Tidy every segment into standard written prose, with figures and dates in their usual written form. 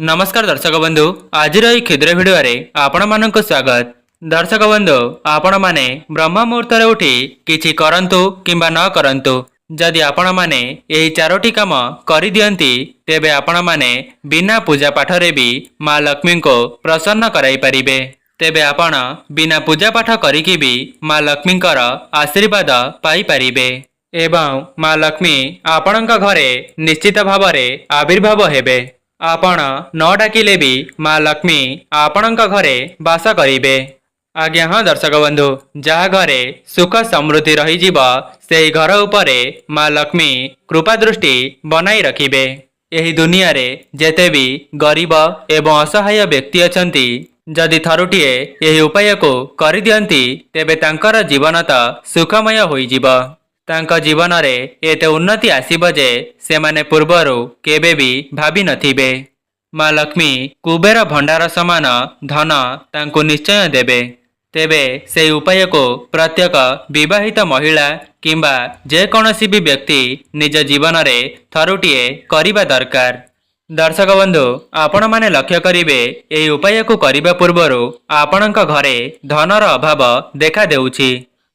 नमस्कार दर्शक बंधु आज क्षुद्र भिडियो आपण मानक स्वागत। दर्शक बंधु आपण माने ब्रह्म मुहूर्त उठी किछि करंतु किंबा न करंतु जदि आपण माने एही चारोटी काम करि दियंती तेबे आपण माने बिना पूजा पाठ रे भी मां लक्ष्मी को प्रसन्न कराई परिबे। तेबे आपण बिना पूजा पाठ करिकि भी मां लक्ष्मी आशीर्वाद पाई परिबे एवं मां लक्ष्मी आपणक घरे निश्चित भावरे आविर्भाव हेबे। आपण न डाकिले भी मां लक्ष्मी आपणक घरे वास करिबे। आज्ञा हाँ दर्शक बंधु जहा घरे सुख समृद्धि रही जीव से घर उपरे मां लक्ष्मी कृपा दृष्टि बनाई रखिबे। एही दुनिया रे जेते भी गरीब एवं असहाय व्यक्ति अछंती जदि थरुटिए एही उपाय को करि दियंती तेबे तांकर जीवन तो सुखमय होई जीव। तांका जीवन रे एते उन्नति आसीब जे सेमाने पूर्वरु केबे भी भाबी नथिबे। मां लक्ष्मी कुबेर भंडार समान धन तांको निश्चय देबे। तेबे से उपाय को प्रत्येक विवाहित महिला किंबा जे कोनोसी भी व्यक्ति निज जीवन रे थरुटिए करिबा दरकार। दर्शक बंधु आपण माने लक्ष्य करिवे एही उपाय को करिबा पूर्वरु आपणक घरे धनर अभाव देखा देउछि।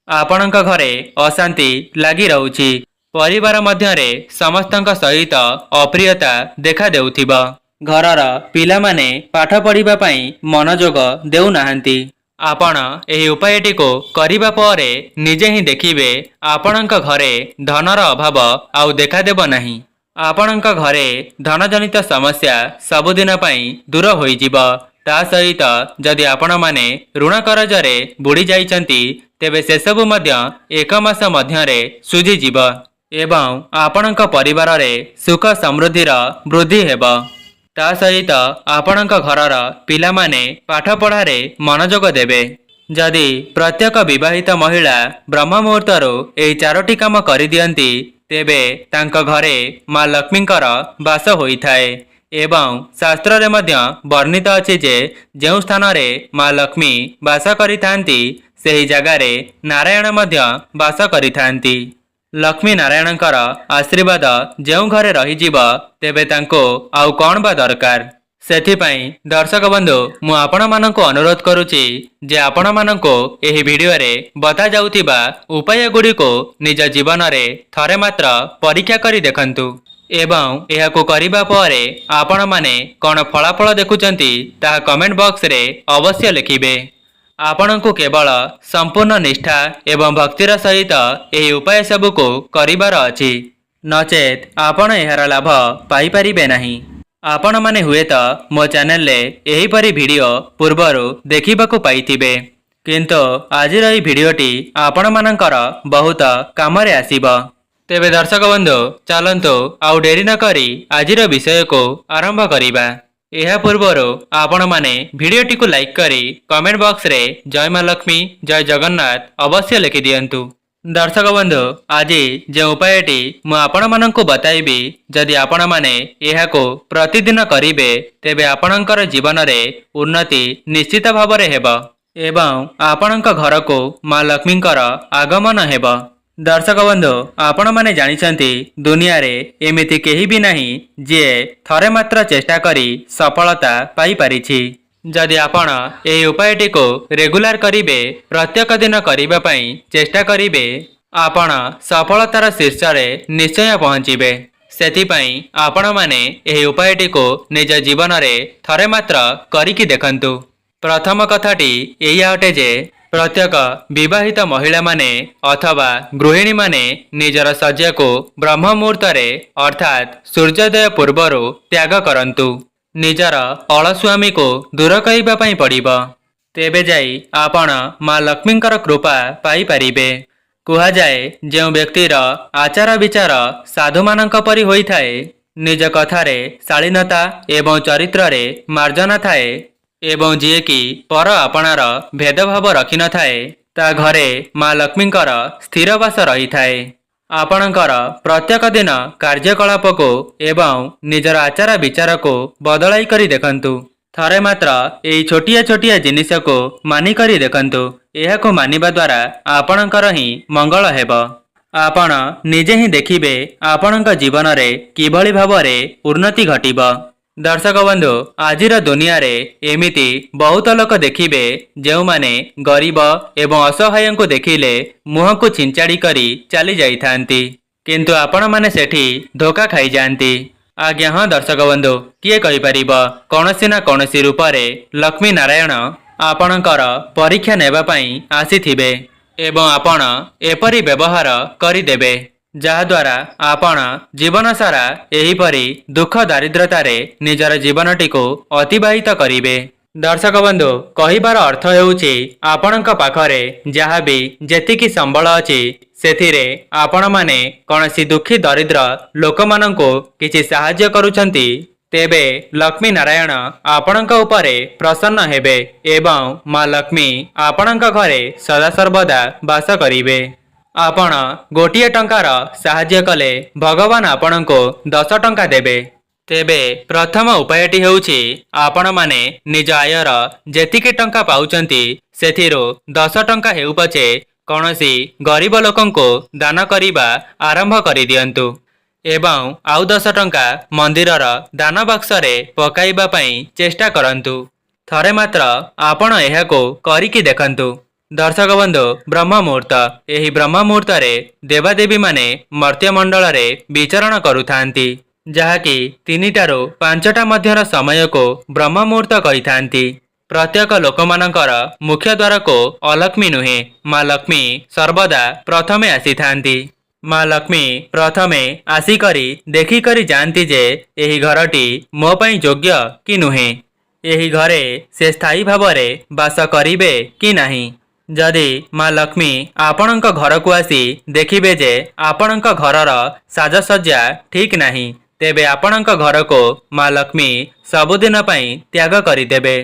आपणक घरे अशांति लागी रहउछि। परिवार मध्यरे समस्तंक सहित अप्रियता देखा देउथिबा। घरर पिला माने पाठ पढ़िबा पई मनोयोग देउ नाहंती। आपण एही उपायटी को करिबा परे निजे ही देखिबे आपणक घरे धनर अभाव आउ देखा देब नाही। आपणक घरे धनजनित समस्या सबुदिन पई दूर होई जिवो। ता सहित जदि आपण माने ऋण करजरे बुड़ी जाइचंती तेबे से सबु मध्य एक मास मध्यरे सुझी जीव एवं आपणक परिवार रे सुख समृद्धिर वृद्धि हेबो। ता सहित आपणक घरर पिला माने पाठ पढ़ारे मनोयोग देबे। जदि प्रत्येक विवाहित महिला ब्रह्म मुहूर्तरु एही चारोटी काम करि दियंती तेबे तांक घरे मां लक्ष्मींकर वास होइथाए एवं शास्त्र रे मध्य वर्णित अछि जे जेउ स्थान रे मां लक्ष्मी वास करिथांती सेही जगारे नारायण मध्य वास करिथांती। लक्ष्मी नारायणकर आशीर्वाद जेउ घरे रही जीव तेबे तांको आउ कोन बा दरकार। सेथिपई दर्शक बंधु मु आपण माननको अनुरोध करूची जे आपण माननको एही वीडियो रे बता जाउतिबा उपाय गुडी को निज जीवन रे थरे मात्र परीक्षा करी देखंतु एवं एहाको करिबा परे आपण माने कोन फलाफल देखुचंती ता कमेंट बॉक्स रे अवश्य लिखिबे। आपणको केवल संपूर्ण निष्ठा एवं भक्तिर सहित एही उपाय सबु को करिबार अछि नचेत आपण एहार लाभ पाई परिबे नाही। आपण माने हुएत मो चैनल ले एही परी वीडियो पूर्वरु देखिबाकू पाइथिबे किंतु आजिर एही वीडियोटी आपण मानकर बहुत कामरे आसीबो। तेबे दर्शक बंधु चलंतु आउ डेरी न करी आजिर विषय को आरंभ करिबा। एहा पूर्वरु आपण माने वीडियोटी को लाइक करी कमेंट बॉक्स रे जय मां लक्ष्मी जय जगन्नाथ अवश्य लिखि दियंतु। दर्शक बंधु आज जे उपायटी मु आपण माननकु बताइबी जदि आपण माने एहाको प्रतिदिन करिवे तेबे आपणकर जीवन रे उन्नति निश्चित भावरे हेबो एवं आपणक घर को मां लक्ष्मींकर आगमन हेबो। दर्शक बंधु आपण माने जानिछंती दुनिया रे एमिति केही भी नाही जे थरे मात्र चेष्टा करी सफलता पाई परिछि। जदि आपण एही उपायटी को रेगुलर करिवे प्रत्येक दिन करिबा पई चेष्टा करिवे आपण सफलतार शीर्ष रे निश्चय पहुंचिबे। सेथिपई आपण माने एही उपायटी को निज जीवन रे थरे मात्र करिकि देखंतु। प्रथम कथाटी एही अटे जे प्रत्येक विवाहित महिला माने अथवा गृहिणी माने निजर शଯ୍ୟା को ब्रह्म मुहूर्त रे अर्थात सूर्योदय पूर्वरु त्याग करंतु। निजर अलस्वामी को दूर करिबा पई पड़िबो तेबे जाई आपण मां लक्ष्मींकर कृपा पाई परिबे। कुहा जाए जेउ व्यक्तिर आचार विचार साधु मानक परि होई थाए निज कथारे शालीनता एवं चरित्र रे मार्जना थाए एवं जी की पर आपणार भेदभाव रखि न थाए ता घरे मां लक्ष्मींकर स्थिरवास रही थाए। आपणकर प्रत्येक दिन कार्यकलाप को एवं निजर आचार विचार को बदलाई करी देखंतु। थरे मात्र एई छोटिया छोटिया जिनिस को मानि करी देखंतु। एहाको मानिबा द्वारा आपणकर ही मंगल हेबो। आपण निजे ही देखिबे आपणक जीवन रे किभली भावरे उन्नति घटिबो। दर्शक बंधु आजिर दुनिया रे एमिति बहुत लोक देखिबे जो माने गरीब एवं असहाय को देखिले मुह को छिंचाड़ी करी चली जाइथांती किंतु आपण माने सेठी धोखा खाई जांती। आज्ञा हाँ दर्शक बंधु किए कहि परिबो कोनोसी ना कोनोसी रूप रे लक्ष्मी नारायण आपणकर परीक्षा नेबा पई आसीथिबे एवं आपण एपरी व्यवहार करिदेबे जहाद्वारा आपण जीवन सारा एहीपरी दुख दारिद्रतारे निजर जीवनटी को अतिबाहित करिवे। दर्शक बंधु कहिबार अर्थ हेउछि आपणक पाखरे जहाँ भी जेतिकी संबल अछि सेथिरे आपण माने कौनसी दुखी दरिद्र लोकमानंको किछि साहाय्य करूछंती तेबे लक्ष्मी नारायण आपणक उपरे प्रसन्न हेबे एवं माँ लक्ष्मी आपणक घरे सदा सर्वदा वास करिवे। आपण गोटिए टंकार साहाय्य कले भगवान आपणको 10 टंका देबे। तेबे प्रथम उपायटी हेउछि आपण माने निज आयर जेतिकी टंका पाउचंती सेथिरो 10 टंका हेउ पछे कौनसी गरीब लोकंको दान करिबा आरंभ करि दियंतु एवं आउ 10 टंका मंदिरर दान बक्सरे पकाइबा पई चेष्टा करंतु। थरे मात्र आपण एहाको करिकी देखंतु। दर्शक बंधु ब्रह्म मुहूर्त एही ब्रह्म मुहूर्त रे देवादेवी माने मर्त्य मंडल रे विचरण करुथांती जहाँकि 3टारू 5टा मध्यर समय को ब्रह्म मुहूर्त कहिथांती। प्रत्येक लोकमानंकर मुख्य द्वार को अलक्ष्मी नुहे माँ लक्ष्मी सर्वदा प्रथमे आसीथांती। माँ लक्ष्मी प्रथमे आसिकरी देखिकरी जानती जे एही घरटी मो पई योग्य कि नुहे एही घरे से स्थायी भावरे वास करिवे कि नाही। जदि माँ लक्ष्मी आपणक घर को आसी देखिबे जे आपणक घरर साजसज्जा ठीक नाही तेबे आपणक घर को माँ लक्ष्मी सबुदिन पई त्याग करिदेबे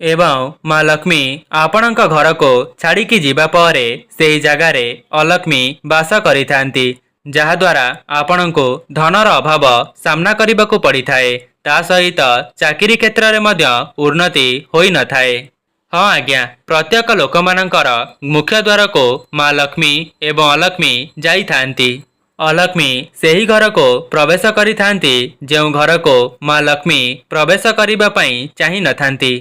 एवं माँ लक्ष्मी आपणक घर को छाड़िकी जीवा परे सेही जगारे अलक्ष्मी वास करिथांती जहाद्वारा आपणको धनर अभाव सामना करबाकू पड़िथाए ता सहित चाकिरी क्षेत्र में मध्य उन्नति होई न थाए। हाँ आज्ञा प्रत्येक लोकमानंकर मुख्य द्वार को माँ लक्ष्मी एवं अलक्ष्मी जाइथांती। अलक्ष्मी सेही घर को प्रवेश करिथांती जेउ घर को माँ लक्ष्मी प्रवेश करिबा पई चाहि नथांती।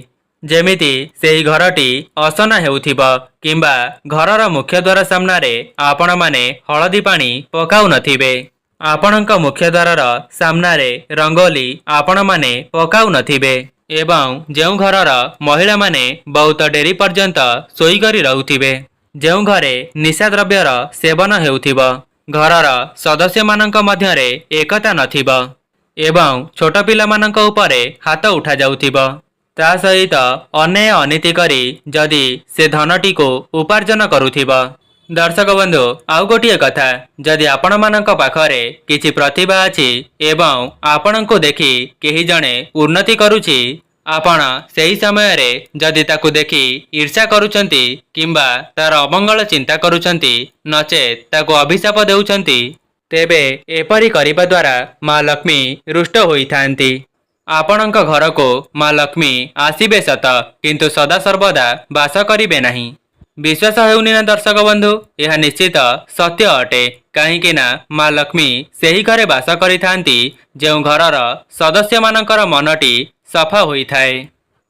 जेमिति सेही घरटी असना हेउथिबा किंबा घरर मुख्य द्वार सामनारे आपण माने हळदी पानी पकाउ नथिबे आपणक मुख्य द्वारर सामनारे रंगोली आपण माने पकाउ नथिबे एवं जेउ घरर महिला माने बहुत डेरी पर्यंत सोई करी रहउथिबे जेउ घरे निशा द्रव्यर सेवन हेउथिबा घरर सदस्य मानक मध्यरे एकता नथिबा एवं छोट पिला मानक उपरे हाथ उठा जाउथिबा ता सहित अन्याय अनीति करी जदि से धनटी को उपार्जन करुथिबा। दर्शक बंधु आउ गोटिए कथा जदि आपण मानक पाखरे किछि प्रतिभा अछि एवं आपणको देखि केही जणे उन्नति करूछि आपण सेही समय रे जदि ताकू देखि ईर्ष्या करूछंती किंबा तार अमंगल चिंता करूछंती नचेत ताकू अभिशाप देउछंती तेबे एपरि करिबा द्वारा माँ लक्ष्मी रुष्ट होइथांती। आपणक घर को माँ लक्ष्मी आसीबे सत किंतु सदा सर्वदा वास करिबे नाही। विश्वास हेउनी ना दर्शक बंधु यह निश्चित सत्य अटे कहीं ना माँ लक्ष्मी सेही घरे वास करिथांती जेउ घरर सदस्य मानकर मनटी सफा होई थाए।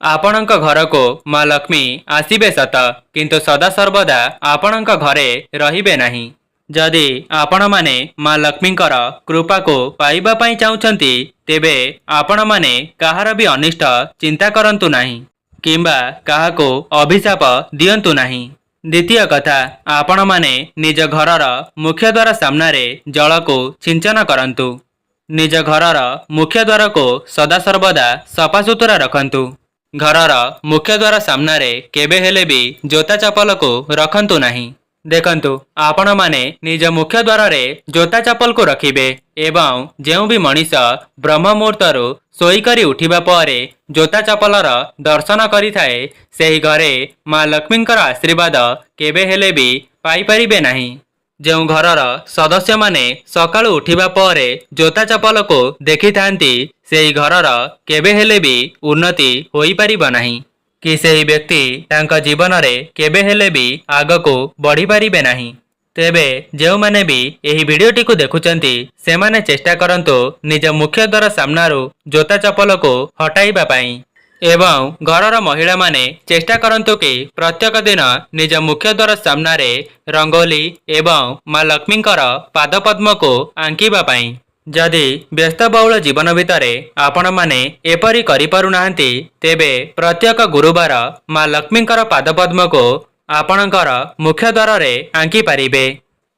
आपणक घर को माँ लक्ष्मी आसीबे सत किंतु सदा सर्वदा आपणक घरे रहिबे नाही। जदि आपण माने माँ लक्ष्मीकर कृपा को पाइबा पई चाहुचंती तेबे आपण माने काहार भी अनिष्ट चिंता करंतु नाही किंबा काहाको अभिशाप दियंतु नाही। द्वितीय कथा आपण माने निज घरर मुख्य द्वार सामनारे जल को सिंचन करंतु निज घरर मुख्य द्वार को सदा सर्वदा सफासुतुरा रखंतु घरर मुख्य द्वार सामनारे केबे हेले भी जोता चपल को रखंतु नाही। देखंतु आपण माने निज मुख्य द्वार रे जोता चपल को रखिबे एवं जेउ भी मनीष ब्रह्म मुहूर्तरु सोई करी उठिबा परे जोता चपलर दर्शन करिथाए सेही घरे माँ लक्ष्मीकर आशीर्वाद केबे हेले भी पाई परिबे नाही। जेउ घरर सदस्य माने सकाळु उठिबा परे जोता चपल को देखिथांती सेही घरर केबे हेले भी उन्नति होई परिबो नाही कि सेही व्यक्ति तांका जीवन रे केबे हेले भी आगको बढ़ी परिबे नाही। तेबे जेउमाने भी एही भिडियोटी को देखुचंती सेमाने चेष्टा करंतु निज मुख्य द्वार सामनारू जोता चपल को हटाइबा पाई एवं घरर महिला माने चेष्टा करंतु कि प्रत्येक दिन निज मुख्य द्वार सामनारे रंगोली एवं माँ लक्ष्मींकर पादपद्म को आंकिबा पाई। जदि व्यस्तबहुल जीवन भितर आपण माने एपरी करि पारुनाहांती तेबे प्रत्येक गुरुवार माँ लक्ष्मींकर पादपद्म को आपणकर मुख्य द्वार रे आंकी पारिबे।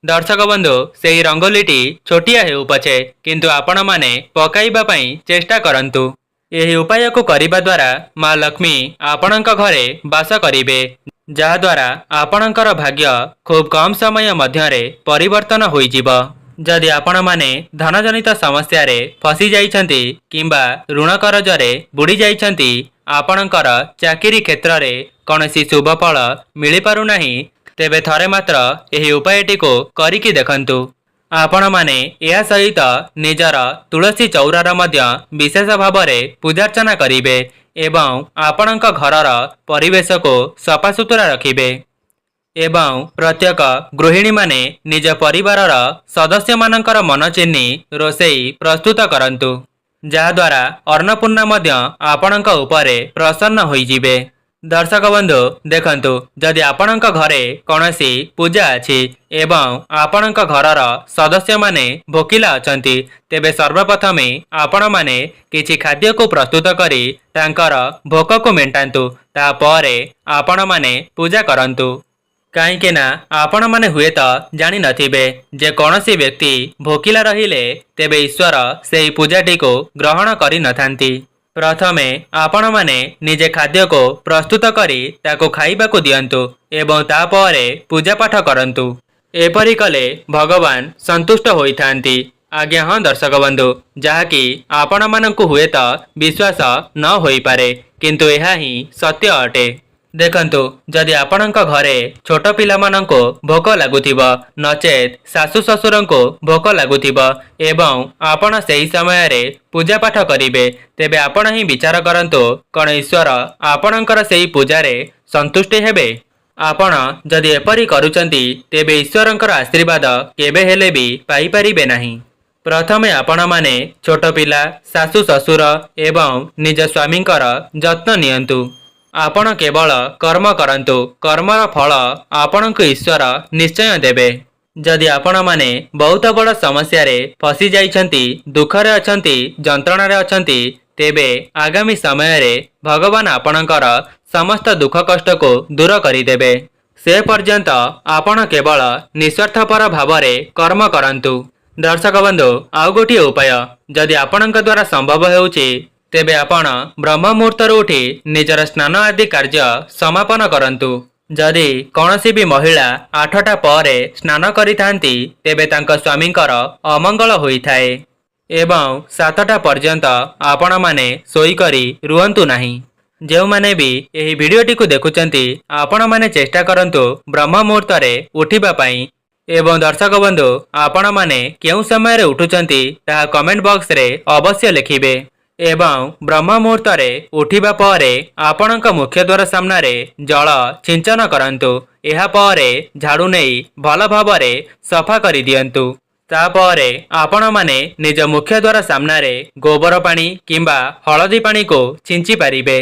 दर्शक बंधु सेही रंगोलीटी छोटिया हेउ पछे किंतु आपण माने पकाइबा पई चेष्टा करंतु। एही उपाय को करिबा द्वारा माँ लक्ष्मी आपणक घरे वास करिबे जहा द्वारा आपणकर भाग्य खूब कम समय मध्यरे परिवर्तन होई जिवो। जदि आपण माने धनजनित समस्या रे फसी जाइछंती किंबा ऋण करजरे बुड़ी जाइछंती आपणकर चाकरी क्षेत्र रे कौनसी शुभ फल मिली पारु नाही तेबे थरे मात्र एही उपायटी को करिकी देखंतु। आपण माने या सहित निजर तुलसी चौरार मध्य विशेष भावरे पूजार्चना करिवे एवं आपणक घरर परिवेश को सफासुतुरा रखिबे एवं प्रत्येक गृहिणी माने निज परिवारर सदस्य मानकर मन चिन्ही रोषेई प्रस्तुत करंतु जहा द्वारा अन्नपूर्णा मध्य आपणक उपरे प्रसन्न होई जिवे। दर्शक बंधु देखंतु जदि आपणक घरे कौनसी पूजा अछि एवं आपणक घरर सदस्य माने भोकिला अछंती तेबे सर्वप्रथमे आपण माने किछि खाद्य को प्रस्तुत करी तांकर भोक को मेंटांतु तापरे आपण माने पूजा करंतु। कहीं ना आपण माने हुए तो जानी नथिबे जे कौनसी व्यक्ति भोकिला रहिले तेबे ईश्वर सेही पूजाटी को ग्रहण करि नथांती। प्रथमे आपण माने निजे खाद्य को प्रस्तुत करी ताको खाइबा को दियंतु एवं तापरे पूजा पाठ करंतु। एपरि कले भगवान संतुष्ट होइथांती। आज्ञा हाँ दर्शक बंधु जहाँकि आपण मानंकु हुए तो विश्वास न होई पारे किंतु यह ही सत्य अटे। देखंतु जदि आपणक घरे छोट पिला मानंको भोक लागुथिबो नचेत सासु ससुरंको भोक लागुथिबो एवं आपण सेही समय रे पूजा पाठ करिवे तेबे आपण ही विचार करंतु कोन ईश्वर आपणकर सेही पूजा रे संतुष्टि हेबे। आपण जदि एपरि करूचंती तेबे ईश्वरंकर आशीर्वाद केबे हेले भी पाई परिबे नाही। प्रथमे आपण माने छोट पिला सासु ससुर एवं निज स्वामींकर जत्न नियंतु। आपण केवल कर्म करंतु कर्मर फल आपणक ईश्वर निश्चय देबे। जदि आपण माने बहुत बड़ समस्या रे फसी जाइछंती दुखरे अछंती जंत्रणा रे अछंती तेबे आगामी समय रे भगवान आपणकर समस्त दुख कष्ट को दूर करि देबे। से पर्यंत आपण केवल निस्वार्थपर भावरे कर्म करंतु। दर्शक बंधु आउ गोटिए उपाय जदि आपणक द्वारा संभव हेउची तेबे आपण ब्रह्म मुहूर्त उठी निजर स्नान आदि कार्य समापन करंतु। जदि कौनसी भी महिला 8टा परे स्नान करिथांती तेबे तांक स्वामींकर अमंगल होइथाए एवं 7टा पर्यंत आपण माने सोई करी रुहंतु नाही। जेउ माने भी एही भिडियोटी को देखुचंती आपण माने चेष्टा करंतु ब्रह्म मुहूर्त रे उठिबा पाई एवं दर्शक बंधु आपण माने केउ समय रे उठुचंती ताहा कमेंट बॉक्स रे अवश्य लिखिबे एवं ब्रह्म मुहूर्त रे उठिबा परे आपणक मुख्य द्वार सामने जल छिंचन करंतु। एहा परे झाड़ू नहीं भल भावरे सफा करि दियंतु। तापरे आपण माने निज मुख्य द्वार सामने गोबर पानी किंबा हलदी पानी को छिंची पारिबे।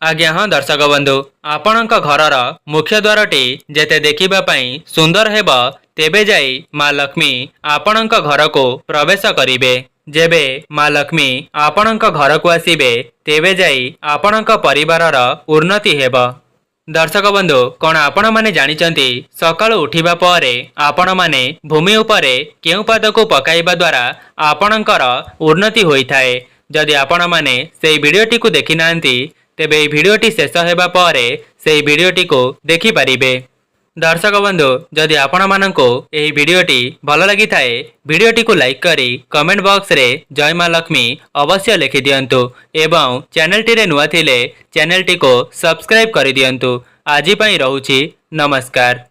आज्ञा हाँ दर्शक बंधु आपणक घरर मुख्य द्वारटी जेते देखिबा पई सुंदर हेबो तेबे जाई माँ लक्ष्मी आपणक घर को प्रवेश करिबे। जेबे माँ लक्ष्मी आपणक घर को आसीबे तेबे जाई आपणक परिवारर उन्नति हेबो। दर्शक बंधु कौन आपण माने जानिचंती सकाळु उठिबा परे आपण माने भूमि उपरे केउ पाद को पकाइबा द्वारा आपणकर उन्नति होइथाए। जदि आपण माने सेही भिडियोटी को देखि नांती तेबे एही भिडियोटी शेष हेबा परे सेही भिडियोटी को देखि पारिबे। दर्शक बंधु जदि आपण मानंको एही भिडियोटी भल लगी थाए भिडियोटी को लाइक करी कमेंट बॉक्स रे जय माँ लक्ष्मी अवश्य लिखि दियंतु एवं चैनल टी रे नुआ थिले चैनल टी को सब्सक्राइब करि दियंतु। आजि पई रहूची नमस्कार।